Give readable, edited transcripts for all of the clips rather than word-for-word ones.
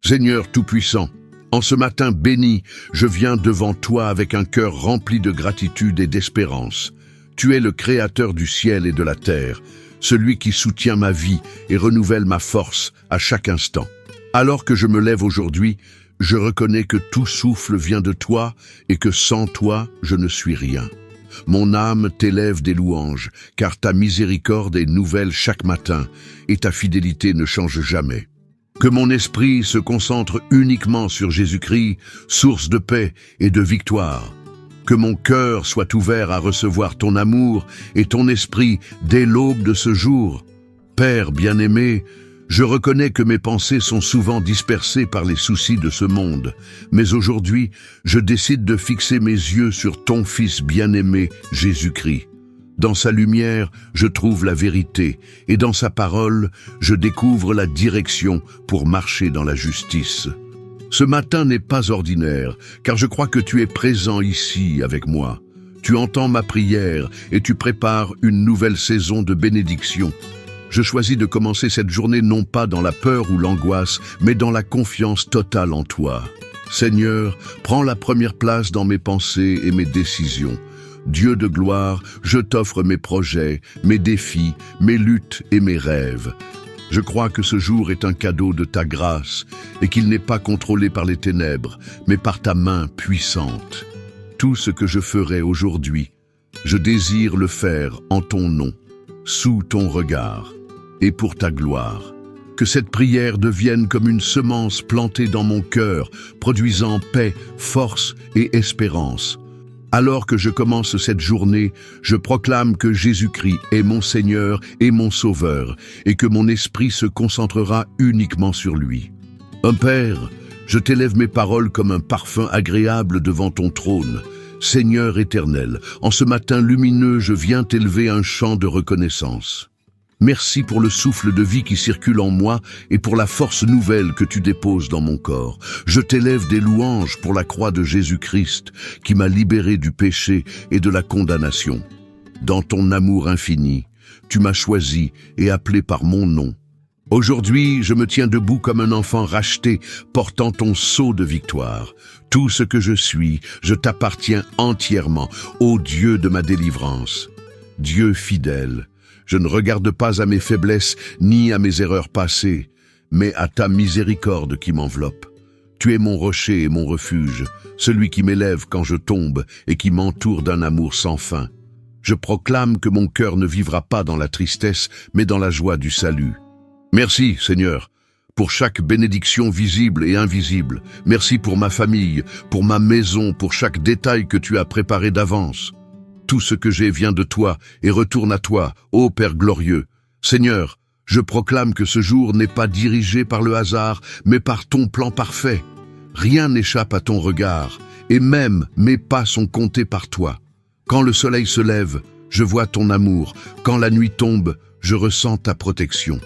Seigneur Tout-Puissant, en ce matin béni, je viens devant toi avec un cœur rempli de gratitude et d'espérance. Tu es le Créateur du ciel et de la terre, celui qui soutient ma vie et renouvelle ma force à chaque instant. Alors que je me lève aujourd'hui, je reconnais que tout souffle vient de toi et que sans toi, je ne suis rien. Mon âme t'élève des louanges, car ta miséricorde est nouvelle chaque matin et ta fidélité ne change jamais. Que mon esprit se concentre uniquement sur Jésus-Christ, source de paix et de victoire. Que mon cœur soit ouvert à recevoir ton amour et ton esprit dès l'aube de ce jour. Père bien-aimé, je reconnais que mes pensées sont souvent dispersées par les soucis de ce monde, mais aujourd'hui, je décide de fixer mes yeux sur ton Fils bien-aimé, Jésus-Christ. Dans sa lumière, je trouve la vérité, et dans sa parole, je découvre la direction pour marcher dans la justice. Ce matin n'est pas ordinaire, car je crois que tu es présent ici avec moi. Tu entends ma prière et tu prépares une nouvelle saison de bénédiction. Je choisis de commencer cette journée non pas dans la peur ou l'angoisse, mais dans la confiance totale en toi. Seigneur, prends la première place dans mes pensées et mes décisions. Dieu de gloire, je t'offre mes projets, mes défis, mes luttes et mes rêves. Je crois que ce jour est un cadeau de ta grâce et qu'il n'est pas contrôlé par les ténèbres, mais par ta main puissante. Tout ce que je ferai aujourd'hui, je désire le faire en ton nom, sous ton regard et pour ta gloire. Que cette prière devienne comme une semence plantée dans mon cœur, produisant paix, force et espérance. Alors que je commence cette journée, je proclame que Jésus-Christ est mon Seigneur et mon Sauveur, et que mon esprit se concentrera uniquement sur lui. Père, je t'élève mes paroles comme un parfum agréable devant ton trône. Seigneur éternel, en ce matin lumineux, je viens t'élever un chant de reconnaissance. Merci pour le souffle de vie qui circule en moi et pour la force nouvelle que tu déposes dans mon corps. Je t'élève des louanges pour la croix de Jésus-Christ qui m'a libéré du péché et de la condamnation. Dans ton amour infini, tu m'as choisi et appelé par mon nom. Aujourd'hui, je me tiens debout comme un enfant racheté, portant ton sceau de victoire. Tout ce que je suis, je t'appartiens entièrement, ô Dieu de ma délivrance. Dieu fidèle, je ne regarde pas à mes faiblesses ni à mes erreurs passées, mais à ta miséricorde qui m'enveloppe. Tu es mon rocher et mon refuge, celui qui m'élève quand je tombe et qui m'entoure d'un amour sans fin. Je proclame que mon cœur ne vivra pas dans la tristesse, mais dans la joie du salut. Merci, Seigneur, pour chaque bénédiction visible et invisible. Merci pour ma famille, pour ma maison, pour chaque détail que tu as préparé d'avance. Tout ce que j'ai vient de toi et retourne à toi, ô Père glorieux. Seigneur, je proclame que ce jour n'est pas dirigé par le hasard, mais par ton plan parfait. Rien n'échappe à ton regard, et même mes pas sont comptés par toi. Quand le soleil se lève, je vois ton amour. Quand la nuit tombe, je ressens ta protection.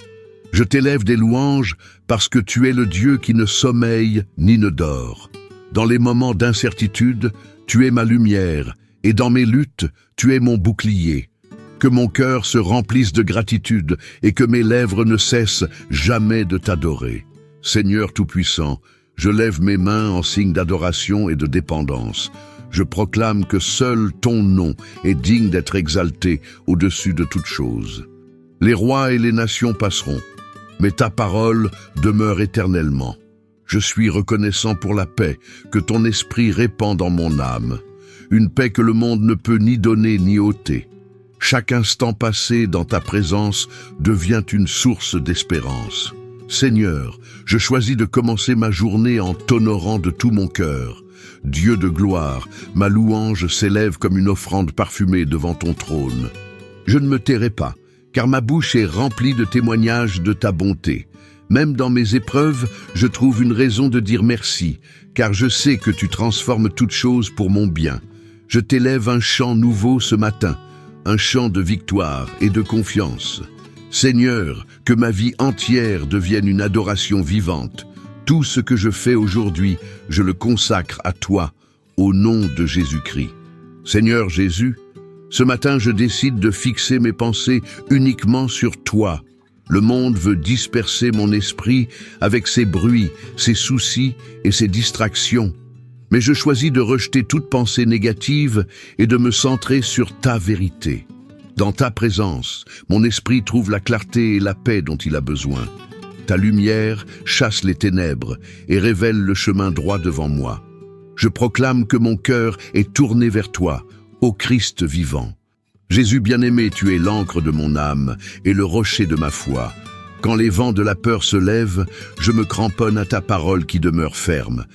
Je t'élève des louanges parce que tu es le Dieu qui ne sommeille ni ne dort. Dans les moments d'incertitude, tu es ma lumière, et dans mes luttes, tu es mon bouclier. Que mon cœur se remplisse de gratitude et que mes lèvres ne cessent jamais de t'adorer. Seigneur Tout-Puissant, je lève mes mains en signe d'adoration et de dépendance. Je proclame que seul ton nom est digne d'être exalté au-dessus de toute chose. Les rois et les nations passeront, mais ta parole demeure éternellement. Je suis reconnaissant pour la paix que ton esprit répand dans mon âme. Une paix que le monde ne peut ni donner ni ôter. Chaque instant passé dans ta présence devient une source d'espérance. Seigneur, je choisis de commencer ma journée en t'honorant de tout mon cœur. Dieu de gloire, ma louange s'élève comme une offrande parfumée devant ton trône. Je ne me tairai pas, car ma bouche est remplie de témoignages de ta bonté. Même dans mes épreuves, je trouve une raison de dire merci, car je sais que tu transformes toutes choses pour mon bien. Je t'élève un chant nouveau ce matin, un chant de victoire et de confiance. Seigneur, que ma vie entière devienne une adoration vivante. Tout ce que je fais aujourd'hui, je le consacre à toi, au nom de Jésus-Christ. Seigneur Jésus, ce matin je décide de fixer mes pensées uniquement sur toi, Le monde veut disperser mon esprit avec ses bruits, ses soucis et ses distractions. Mais je choisis de rejeter toute pensée négative et de me centrer sur ta vérité. Dans ta présence, mon esprit trouve la clarté et la paix dont il a besoin. Ta lumière chasse les ténèbres et révèle le chemin droit devant moi. Je proclame que mon cœur est tourné vers toi, ô Christ vivant. Jésus bien-aimé, tu es l'encre de mon âme et le rocher de ma foi. Quand les vents de la peur se lèvent, je me cramponne à ta parole qui demeure ferme.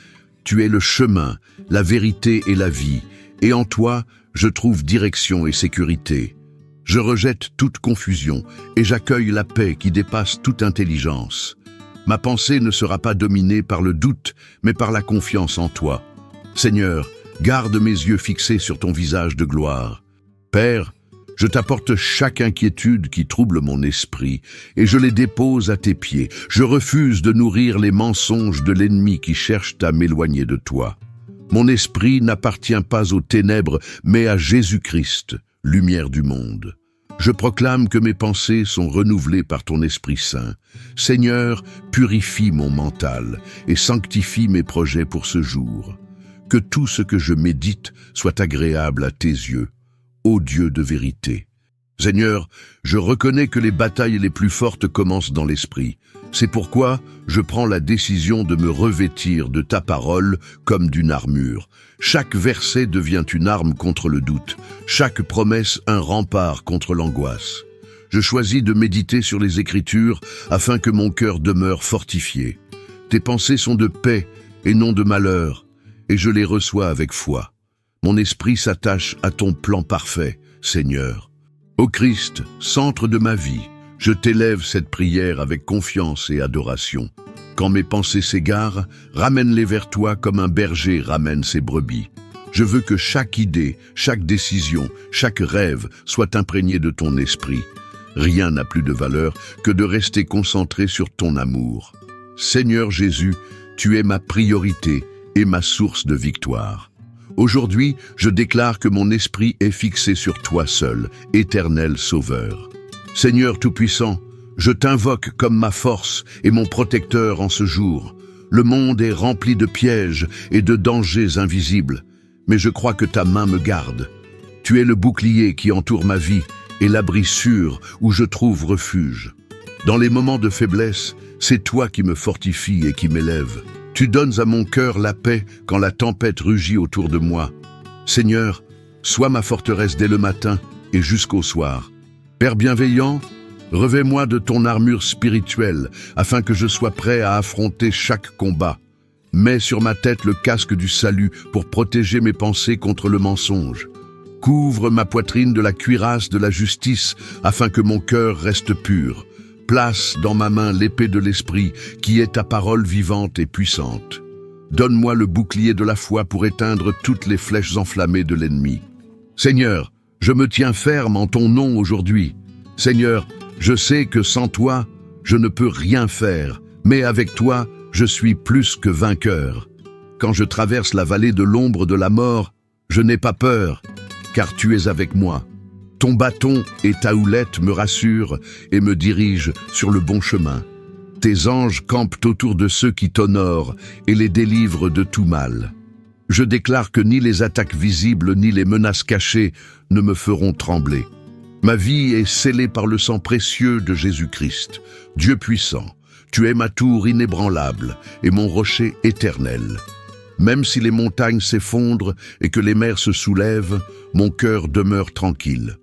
Tu es le chemin, la vérité et la vie, et en toi, je trouve direction et sécurité. Je rejette toute confusion et j'accueille la paix qui dépasse toute intelligence. Ma pensée ne sera pas dominée par le doute, mais par la confiance en toi. Seigneur, garde mes yeux fixés sur ton visage de gloire. Père, je t'apporte chaque inquiétude qui trouble mon esprit, et je les dépose à tes pieds. Je refuse de nourrir les mensonges de l'ennemi qui cherche à m'éloigner de toi. Mon esprit n'appartient pas aux ténèbres, mais à Jésus-Christ, lumière du monde. Je proclame que mes pensées sont renouvelées par ton Esprit Saint. Seigneur, purifie mon mental et sanctifie mes projets pour ce jour. Que tout ce que je médite soit agréable à tes yeux, ô Dieu de vérité. Seigneur, je reconnais que les batailles les plus fortes commencent dans l'esprit. C'est pourquoi je prends la décision de me revêtir de ta parole comme d'une armure. Chaque verset devient une arme contre le doute, chaque promesse un rempart contre l'angoisse. Je choisis de méditer sur les Écritures afin que mon cœur demeure fortifié. Tes pensées sont de paix et non de malheur, et je les reçois avec foi. Mon esprit s'attache à ton plan parfait, Seigneur. Ô Christ, centre de ma vie, je t'élève cette prière avec confiance et adoration. Quand mes pensées s'égarent, ramène-les vers toi comme un berger ramène ses brebis. Je veux que chaque idée, chaque décision, chaque rêve soit imprégné de ton esprit. Rien n'a plus de valeur que de rester concentré sur ton amour. Seigneur Jésus, tu es ma priorité et ma source de victoire. Aujourd'hui, je déclare que mon esprit est fixé sur toi seul, éternel Sauveur. Seigneur Tout-Puissant, je t'invoque comme ma force et mon protecteur en ce jour. Le monde est rempli de pièges et de dangers invisibles, mais je crois que ta main me garde. Tu es le bouclier qui entoure ma vie et l'abri sûr où je trouve refuge. Dans les moments de faiblesse, c'est toi qui me fortifie et qui m'élève. Tu donnes à mon cœur la paix quand la tempête rugit autour de moi. Seigneur, sois ma forteresse dès le matin et jusqu'au soir. Père bienveillant, revêt-moi de ton armure spirituelle afin que je sois prêt à affronter chaque combat. Mets sur ma tête le casque du salut pour protéger mes pensées contre le mensonge. Couvre ma poitrine de la cuirasse de la justice afin que mon cœur reste pur. Place dans ma main l'épée de l'esprit qui est ta parole vivante et puissante. Donne-moi le bouclier de la foi pour éteindre toutes les flèches enflammées de l'ennemi. Seigneur, je me tiens ferme en ton nom aujourd'hui. Seigneur, je sais que sans toi, je ne peux rien faire, mais avec toi, je suis plus que vainqueur. Quand je traverse la vallée de l'ombre de la mort, je n'ai pas peur, car tu es avec moi. Ton bâton et ta houlette me rassurent et me dirigent sur le bon chemin. Tes anges campent autour de ceux qui t'honorent et les délivrent de tout mal. Je déclare que ni les attaques visibles ni les menaces cachées ne me feront trembler. Ma vie est scellée par le sang précieux de Jésus-Christ. Dieu puissant, tu es ma tour inébranlable et mon rocher éternel. Même si les montagnes s'effondrent et que les mers se soulèvent, mon cœur demeure tranquille.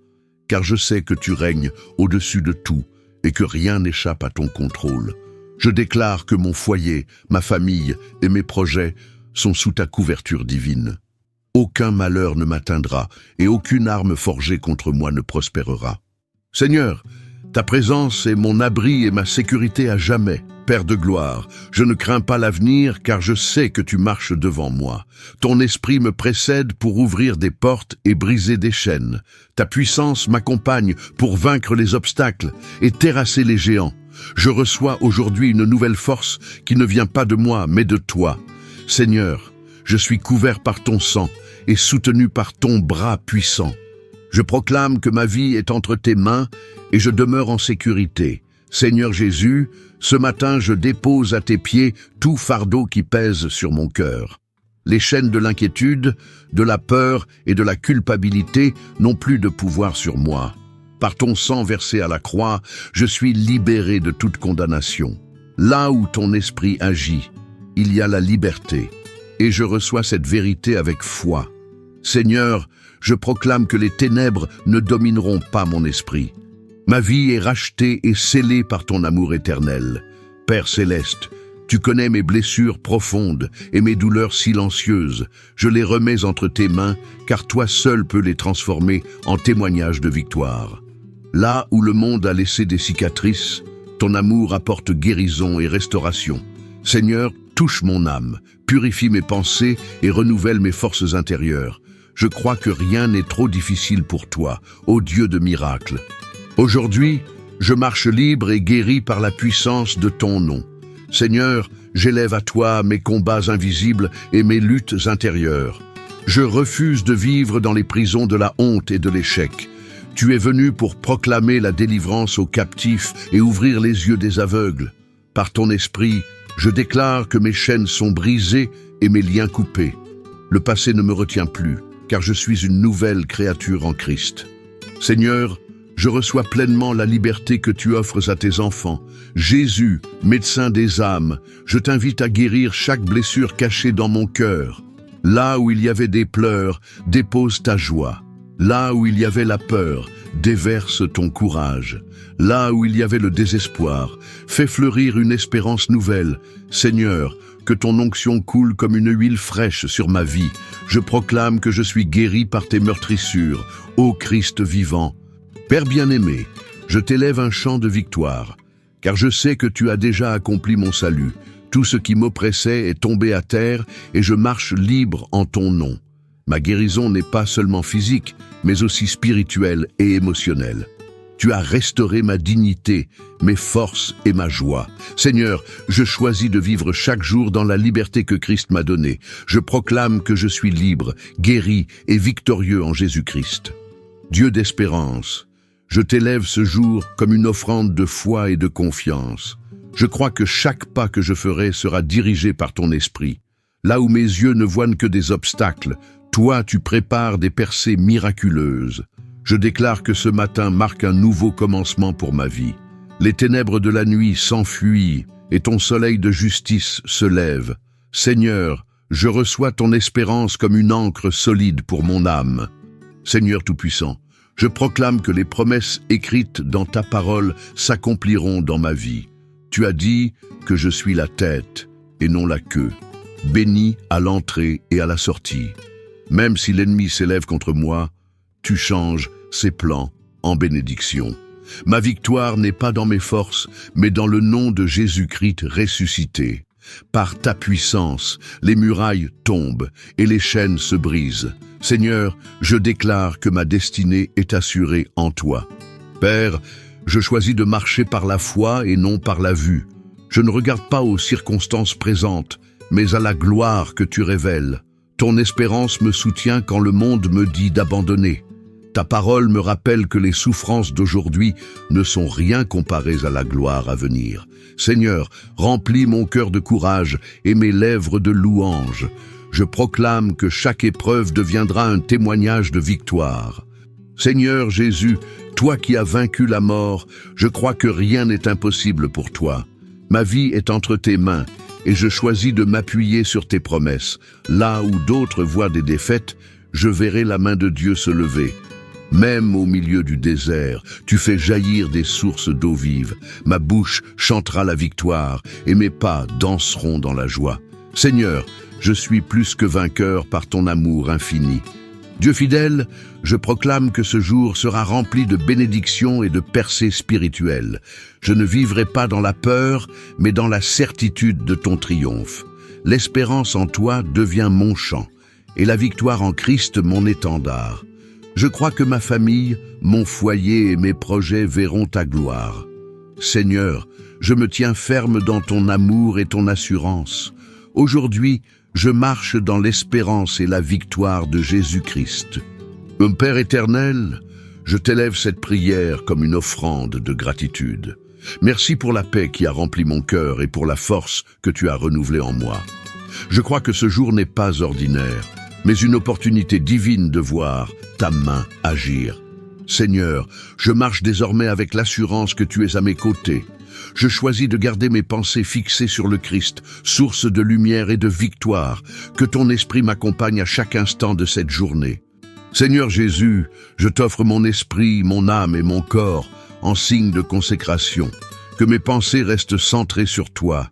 Car je sais que tu règnes au-dessus de tout et que rien n'échappe à ton contrôle. Je déclare que mon foyer, ma famille et mes projets sont sous ta couverture divine. Aucun malheur ne m'atteindra et aucune arme forgée contre moi ne prospérera. Seigneur, ta présence est mon abri et ma sécurité à jamais. Père de gloire, je ne crains pas l'avenir car je sais que tu marches devant moi. Ton esprit me précède pour ouvrir des portes et briser des chaînes. Ta puissance m'accompagne pour vaincre les obstacles et terrasser les géants. Je reçois aujourd'hui une nouvelle force qui ne vient pas de moi mais de toi. Seigneur, je suis couvert par ton sang et soutenu par ton bras puissant. Je proclame que ma vie est entre tes mains et je demeure en sécurité. Seigneur Jésus, ce matin je dépose à tes pieds tout fardeau qui pèse sur mon cœur. Les chaînes de l'inquiétude, de la peur et de la culpabilité n'ont plus de pouvoir sur moi. Par ton sang versé à la croix, je suis libéré de toute condamnation. Là où ton esprit agit, il y a la liberté, et je reçois cette vérité avec foi. Seigneur, je proclame que les ténèbres ne domineront pas mon esprit. Ma vie est rachetée et scellée par ton amour éternel. Père céleste, tu connais mes blessures profondes et mes douleurs silencieuses. Je les remets entre tes mains, car toi seul peux les transformer en témoignages de victoire. Là où le monde a laissé des cicatrices, ton amour apporte guérison et restauration. Seigneur, touche mon âme, purifie mes pensées et renouvelle mes forces intérieures. Je crois que rien n'est trop difficile pour toi, ô Dieu de miracles. Aujourd'hui, je marche libre et guéri par la puissance de ton nom. Seigneur, j'élève à toi mes combats invisibles et mes luttes intérieures. Je refuse de vivre dans les prisons de la honte et de l'échec. Tu es venu pour proclamer la délivrance aux captifs et ouvrir les yeux des aveugles. Par ton esprit, je déclare que mes chaînes sont brisées et mes liens coupés. Le passé ne me retient plus, car je suis une nouvelle créature en Christ. Seigneur, je reçois pleinement la liberté que tu offres à tes enfants. Jésus, médecin des âmes, je t'invite à guérir chaque blessure cachée dans mon cœur. Là où il y avait des pleurs, dépose ta joie. Là où il y avait la peur, déverse ton courage. Là où il y avait le désespoir, fais fleurir une espérance nouvelle. Seigneur, que ton onction coule comme une huile fraîche sur ma vie. Je proclame que je suis guéri par tes meurtrissures, ô Christ vivant. Père bien-aimé, je t'élève un chant de victoire, car je sais que tu as déjà accompli mon salut. Tout ce qui m'oppressait est tombé à terre et je marche libre en ton nom. Ma guérison n'est pas seulement physique, mais aussi spirituelle et émotionnelle. Tu as restauré ma dignité, mes forces et ma joie. Seigneur, je choisis de vivre chaque jour dans la liberté que Christ m'a donnée. Je proclame que je suis libre, guéri et victorieux en Jésus-Christ. Dieu d'espérance, je t'élève ce jour comme une offrande de foi et de confiance. Je crois que chaque pas que je ferai sera dirigé par ton esprit. Là où mes yeux ne voient que des obstacles, toi tu prépares des percées miraculeuses. Je déclare que ce matin marque un nouveau commencement pour ma vie. Les ténèbres de la nuit s'enfuient et ton soleil de justice se lève. Seigneur, je reçois ton espérance comme une ancre solide pour mon âme. Seigneur Tout-Puissant, je proclame que les promesses écrites dans ta parole s'accompliront dans ma vie. Tu as dit que je suis la tête et non la queue, béni à l'entrée et à la sortie. Même si l'ennemi s'élève contre moi, tu changes ses plans en bénédiction. Ma victoire n'est pas dans mes forces, mais dans le nom de Jésus-Christ ressuscité. Par ta puissance, les murailles tombent et les chaînes se brisent. Seigneur, je déclare que ma destinée est assurée en toi. Père, je choisis de marcher par la foi et non par la vue. Je ne regarde pas aux circonstances présentes, mais à la gloire que tu révèles. Ton espérance me soutient quand le monde me dit d'abandonner. Ta parole me rappelle que les souffrances d'aujourd'hui ne sont rien comparées à la gloire à venir. Seigneur, remplis mon cœur de courage et mes lèvres de louange. Je proclame que chaque épreuve deviendra un témoignage de victoire. Seigneur Jésus, toi qui as vaincu la mort, je crois que rien n'est impossible pour toi. Ma vie est entre tes mains et je choisis de m'appuyer sur tes promesses. Là où d'autres voient des défaites, je verrai la main de Dieu se lever. Même au milieu du désert, tu fais jaillir des sources d'eau vive. Ma bouche chantera la victoire et mes pas danseront dans la joie. Seigneur, je suis plus que vainqueur par ton amour infini. Dieu fidèle, je proclame que ce jour sera rempli de bénédictions et de percées spirituelles. Je ne vivrai pas dans la peur, mais dans la certitude de ton triomphe. L'espérance en toi devient mon chant, et la victoire en Christ mon étendard. Je crois que ma famille, mon foyer et mes projets verront ta gloire. Seigneur, je me tiens ferme dans ton amour et ton assurance. Aujourd'hui, je marche dans l'espérance et la victoire de Jésus-Christ. Mon Père éternel, je t'élève cette prière comme une offrande de gratitude. Merci pour la paix qui a rempli mon cœur et pour la force que tu as renouvelée en moi. Je crois que ce jour n'est pas ordinaire, mais une opportunité divine de voir ta main agir. Seigneur, je marche désormais avec l'assurance que tu es à mes côtés. Je choisis de garder mes pensées fixées sur le Christ, source de lumière et de victoire, que ton esprit m'accompagne à chaque instant de cette journée. Seigneur Jésus, je t'offre mon esprit, mon âme et mon corps en signe de consécration, que mes pensées restent centrées sur toi,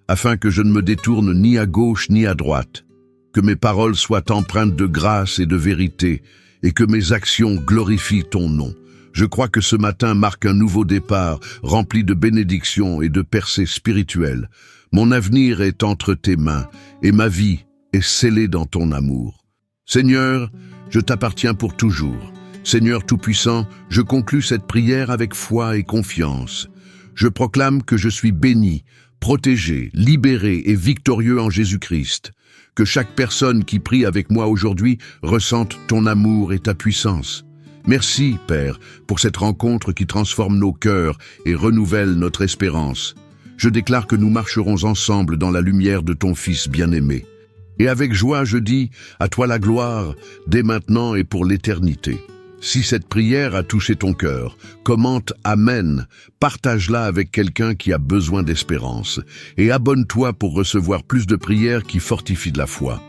afin que je ne me détourne ni à gauche ni à droite, que mes paroles soient empreintes de grâce et de vérité, et que mes actions glorifient ton nom. Je crois que ce matin marque un nouveau départ, rempli de bénédictions et de percées spirituelles. Mon avenir est entre tes mains, et ma vie est scellée dans ton amour. Seigneur, je t'appartiens pour toujours. Seigneur Tout-Puissant, je conclus cette prière avec foi et confiance. Je proclame que je suis béni, protégé, libéré et victorieux en Jésus-Christ. Que chaque personne qui prie avec moi aujourd'hui ressente ton amour et ta puissance. Merci, Père, pour cette rencontre qui transforme nos cœurs et renouvelle notre espérance. Je déclare que nous marcherons ensemble dans la lumière de ton Fils bien-aimé. Et avec joie, je dis, à toi la gloire, dès maintenant et pour l'éternité. Si cette prière a touché ton cœur, commente Amen, partage-la avec quelqu'un qui a besoin d'espérance et abonne-toi pour recevoir plus de prières qui fortifient de la foi.